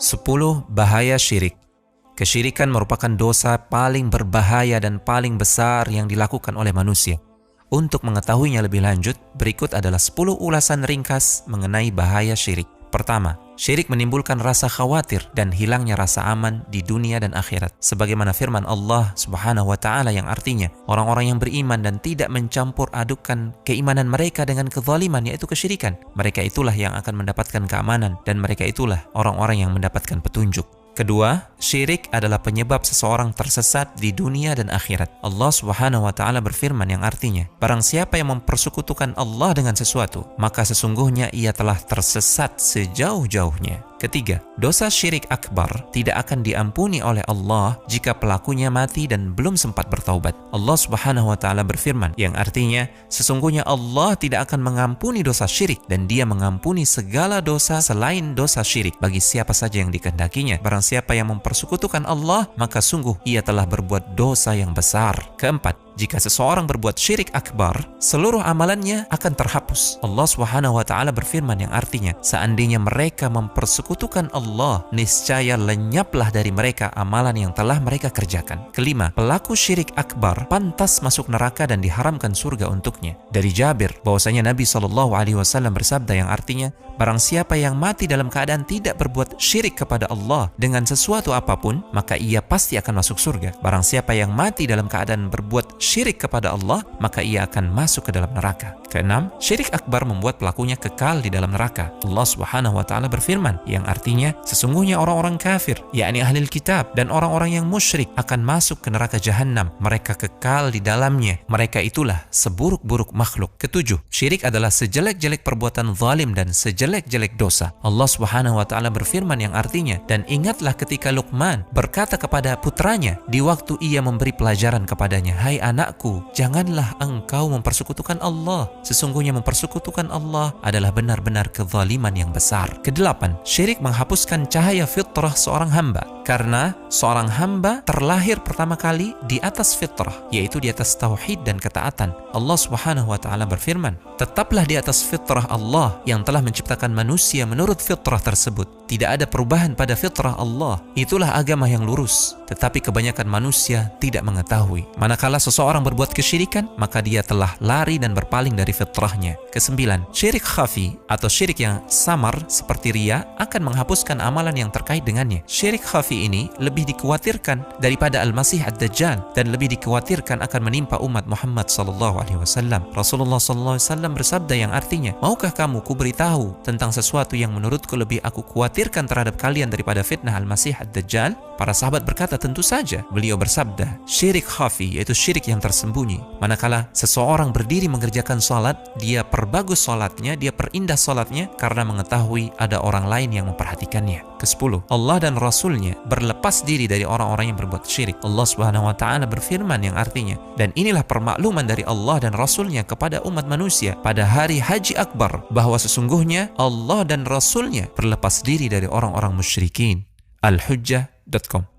10 bahaya syirik. Kesyirikan merupakan dosa paling berbahaya dan paling besar yang dilakukan oleh manusia. Untuk mengetahuinya lebih lanjut, berikut adalah 10 ulasan ringkas mengenai bahaya syirik. Pertama, syirik menimbulkan rasa khawatir dan hilangnya rasa aman di dunia dan akhirat. Sebagaimana firman Allah Subhanahu wa Ta'ala yang artinya, orang-orang yang beriman dan tidak mencampur adukan keimanan mereka dengan kezaliman, yaitu kesyirikan, mereka itulah yang akan mendapatkan keamanan dan mereka itulah orang-orang yang mendapatkan petunjuk. Kedua, syirik adalah penyebab seseorang tersesat di dunia dan akhirat. Allah Subhanahu wa Ta'ala berfirman yang artinya, barang siapa yang mempersekutukan Allah dengan sesuatu, maka sesungguhnya ia telah tersesat sejauh-jauhnya. Ketiga, dosa syirik akbar tidak akan diampuni oleh Allah jika pelakunya mati dan belum sempat bertaubat. Allah Subhanahu wa Ta'ala berfirman yang artinya, sesungguhnya Allah tidak akan mengampuni dosa syirik dan Dia mengampuni segala dosa selain dosa syirik bagi siapa saja yang dikehendakinya. Barang siapa yang mempersekutukan Allah, maka sungguh ia telah berbuat dosa yang besar. Keempat, jika seseorang berbuat syirik akbar, seluruh amalannya akan terhapus. Allah Subhanahu wa Ta'ala berfirman yang artinya, seandainya mereka mempersekutukan Allah, niscaya lenyaplah dari mereka amalan yang telah mereka kerjakan. Kelima, pelaku syirik akbar pantas masuk neraka dan diharamkan surga untuknya. Dari Jabir, bahwasanya Nabi SAW bersabda yang artinya, barang siapa yang mati dalam keadaan tidak berbuat syirik kepada Allah dengan sesuatu apapun, maka ia pasti akan masuk surga. Barang siapa yang mati dalam keadaan berbuat syirik kepada Allah, maka ia akan masuk ke dalam neraka. Keenam, syirik akbar membuat pelakunya kekal di dalam neraka. Allah Subhanahu wa Ta'ala berfirman yang artinya, sesungguhnya orang-orang kafir, yakni ahli kitab dan orang-orang yang musyrik akan masuk ke neraka jahanam. Mereka kekal di dalamnya. Mereka itulah seburuk-buruk makhluk. Ketujuh, syirik adalah sejelek-jelek perbuatan zalim dan sejelek-jelek dosa. Allah Subhanahu wa Ta'ala berfirman yang artinya, dan ingatlah ketika Luqman berkata kepada putranya di waktu ia memberi pelajaran kepadanya, hai anakku, janganlah engkau mempersekutukan Allah. Sesungguhnya mempersekutukan Allah adalah benar-benar kezaliman yang besar. Kedelapan, syirik menghapuskan cahaya fitrah seorang hamba. Karena seorang hamba terlahir pertama kali di atas fitrah, yaitu di atas tauhid dan ketaatan. Allah Subhanahu wa Ta'ala berfirman, tetaplah di atas fitrah Allah yang telah menciptakan manusia menurut fitrah tersebut. Tidak ada perubahan pada fitrah Allah. Itulah agama yang lurus. Tetapi kebanyakan manusia tidak mengetahui. Manakala seseorang berbuat kesyirikan, maka dia telah lari dan berpaling dari fitrahnya. Kesembilan, syirik khafi atau syirik yang samar seperti riya akan menghapuskan amalan yang terkait dengannya. Syirik khafi ini lebih dikhawatirkan daripada Al-Masih Ad-Dajjal dan lebih dikhawatirkan akan menimpa umat Muhammad SAW. Rasulullah SAW bersabda yang artinya, maukah kamu kuberitahu tentang sesuatu yang menurutku lebih aku khawatirkan terhadap kalian daripada fitnah Al-Masih Ad-Dajjal? Para sahabat berkata, tentu saja. Beliau bersabda, syirik khafi yaitu syirik yang tersembunyi. Manakala seseorang berdiri mengerjakan salat, dia perbagus salatnya, dia perindah salatnya karena mengetahui ada orang lain yang memperhatikannya. Kesepuluh, Allah dan Rasulnya berlepas diri dari orang-orang yang berbuat syirik. Allah Subhanahu wa Ta'ala berfirman yang artinya, dan inilah permakluman dari Allah dan Rasulnya kepada umat manusia pada hari Haji Akbar, bahwa sesungguhnya Allah dan Rasulnya berlepas diri dari orang-orang musyrikin. Al-Hujjah.com